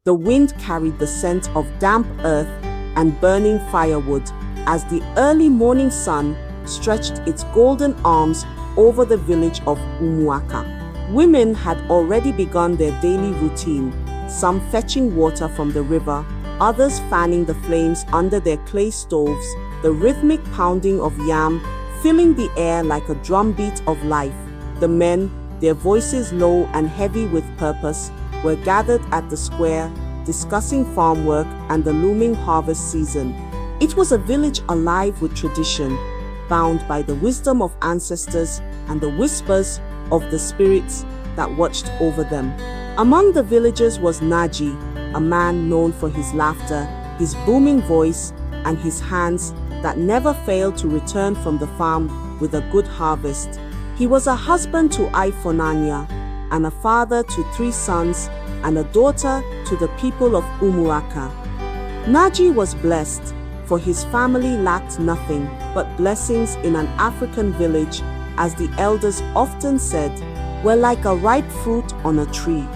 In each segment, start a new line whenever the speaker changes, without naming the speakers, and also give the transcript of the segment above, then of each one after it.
The wind carried the scent of damp earth and burning firewood as the early morning sun stretched its golden arms over the village of Umuaka. Women had already begun their daily routine, some fetching water from the river, others fanning the flames under their clay stoves, the rhythmic pounding of yam filling the air like a drumbeat of life. The men, their voices low and heavy with purpose, were gathered at the square, discussing farm work and the looming harvest season. It was a village alive with tradition, bound by the wisdom of ancestors and the whispers of the spirits that watched over them. Among the villagers was Naji, a man known for his laughter, his booming voice, and his hands that never failed to return from the farm with a good harvest. He was a husband to Ifonanya, and a father to 3 sons, and a daughter to the people of Umuaka. Naji was blessed, for his family lacked nothing but blessings in an African village, as the elders often said, were like a ripe fruit on a tree.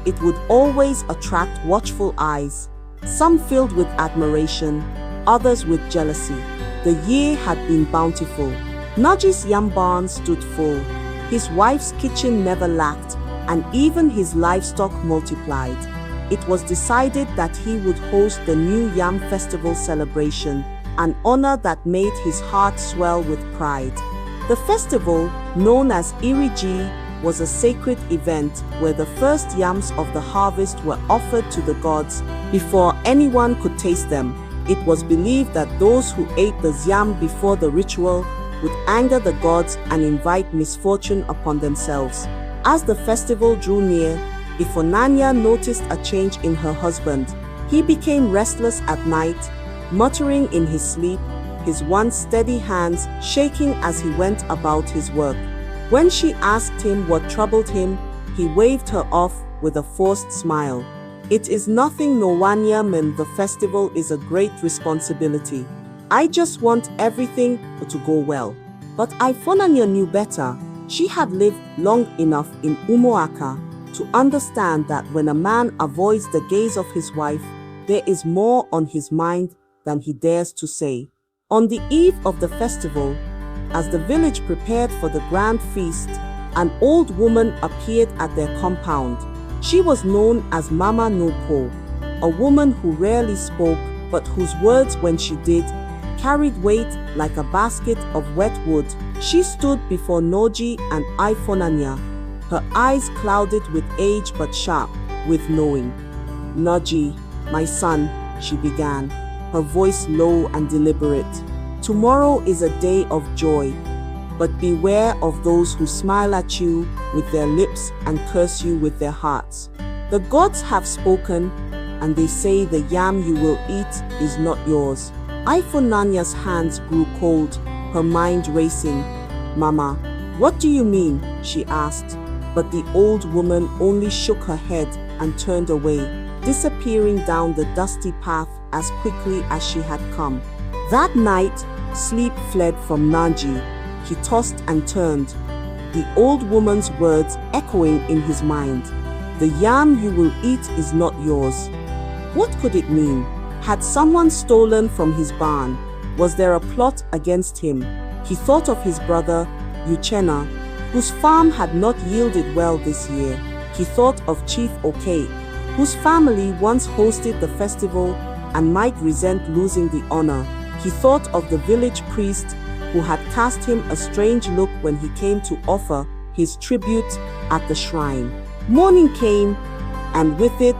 It would always attract watchful eyes, some filled with admiration, others with jealousy. The year had been bountiful. Naji's yam barn stood full, his wife's kitchen never lacked, and even his livestock multiplied. It was decided that he would host the new Yam Festival celebration, an honor that made his heart swell with pride. The festival, known as Iriji, was a sacred event where the first yams of the harvest were offered to the gods before anyone could taste them. It was believed that those who ate the yam before the ritual would anger the gods and invite misfortune upon themselves. As the festival drew near, Ifonanya noticed a change in her husband. He became restless at night, muttering in his sleep, his once steady hands shaking as he went about his work. When she asked him what troubled him, he waved her off with a forced smile. It is nothing, Nowanya, man. The festival is a great responsibility. I just want everything to go well. But Ifonanya knew better. She had lived long enough in Umuaka to understand that when a man avoids the gaze of his wife, there is more on his mind than he dares to say. On the eve of the festival, as the village prepared for the grand feast, an old woman appeared at their compound. She was known as Mama Nopo, a woman who rarely spoke, but whose words, when she did, carried weight like a basket of wet wood. She stood before Noji and Ifonanya, her eyes clouded with age but sharp with knowing. Noji, my son, she began, her voice low and deliberate. Tomorrow is a day of joy, but beware of those who smile at you with their lips and curse you with their hearts. The gods have spoken, and they say the yam you will eat is not yours. Ifonanya's hands grew cold, her mind racing. Mama, what do you mean? She asked, but the old woman only shook her head and turned away, disappearing down the dusty path as quickly as she had come. That night, sleep fled from Naji. He tossed and turned, the old woman's words echoing in his mind. The yam you will eat is not yours. What could it mean? Had someone stolen from his barn? Was there a plot against him? He thought of his brother, Uchenna, whose farm had not yielded well this year. He thought of Chief Oke, whose family once hosted the festival and might resent losing the honor. He thought of the village priest who had cast him a strange look when he came to offer his tribute at the shrine. Morning came, and with it,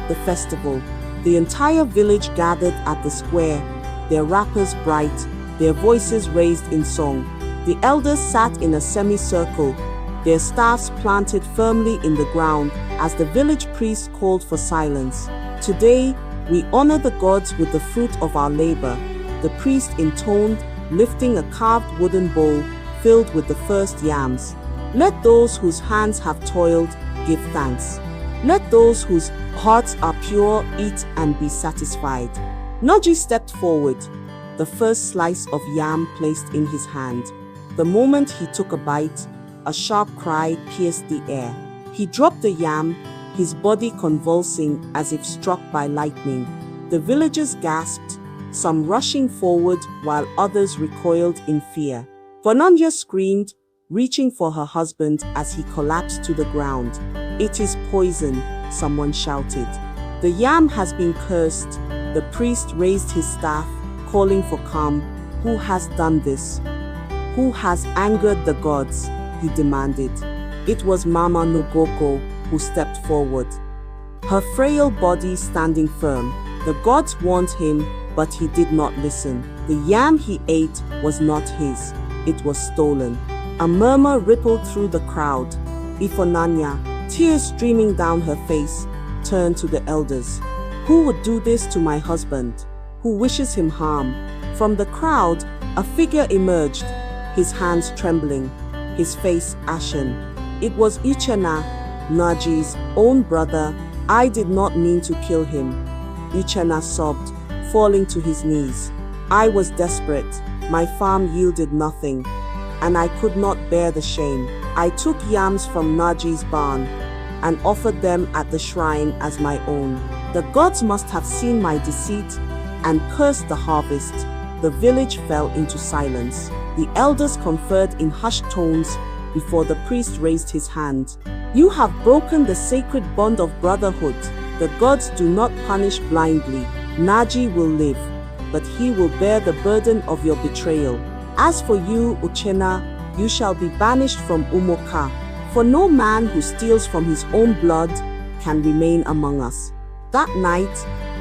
the festival. The entire village gathered at the square, their wrappers bright, their voices raised in song. The elders sat in a semicircle, their staffs planted firmly in the ground as the village priest called for silence. Today, we honor the gods with the fruit of our labor, the priest intoned, lifting a carved wooden bowl filled with the first yams. Let those whose hands have toiled give thanks. Let those whose hearts are pure eat and be satisfied. Noji stepped forward, the first slice of yam placed in his hand. The moment he took a bite, a sharp cry pierced the air. He dropped the yam, his body convulsing as if struck by lightning. The villagers gasped, some rushing forward while others recoiled in fear. Vananya screamed, reaching for her husband as he collapsed to the ground. "It is poison," someone shouted. "The yam has been cursed." The priest raised his staff, calling for calm. "Who has done this? Who has angered the gods?" he demanded. It was Mama Nogoko who stepped forward, her frail body standing firm. The gods warned him, but he did not listen. The yam he ate was not his. It was stolen. A murmur rippled through the crowd. Ifonanya, tears streaming down her face, turned to the elders. "Who would do this to my husband? Who wishes him harm?" From the crowd, a figure emerged, his hands trembling, his face ashen. It was Uchenna, Naji's own brother. "I did not mean to kill him," Uchenna sobbed, falling to his knees. "I was desperate. My farm yielded nothing, and I could not bear the shame. I took yams from Naji's barn and offered them at the shrine as my own. The gods must have seen my deceit and cursed the harvest." The village fell into silence. The elders conferred in hushed tones before the priest raised his hand. "You have broken the sacred bond of brotherhood. The gods do not punish blindly. Naji will live, but he will bear the burden of your betrayal. As for you, Uchenna, you shall be banished from Umoka, for no man who steals from his own blood can remain among us." That night,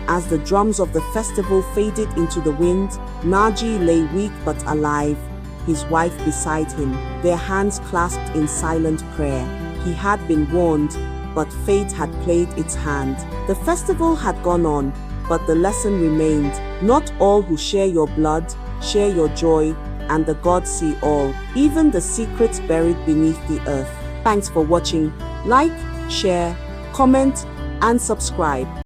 as the drums of the festival faded into the wind, Naji lay weak but alive, his wife beside him, their hands clasped in silent prayer. He had been warned, but fate had played its hand. The festival had gone on, but the lesson remained. Not all who share your blood share your joy, and the gods see all, even the secrets buried beneath the earth. Thanks for watching. Like, share, comment, and subscribe.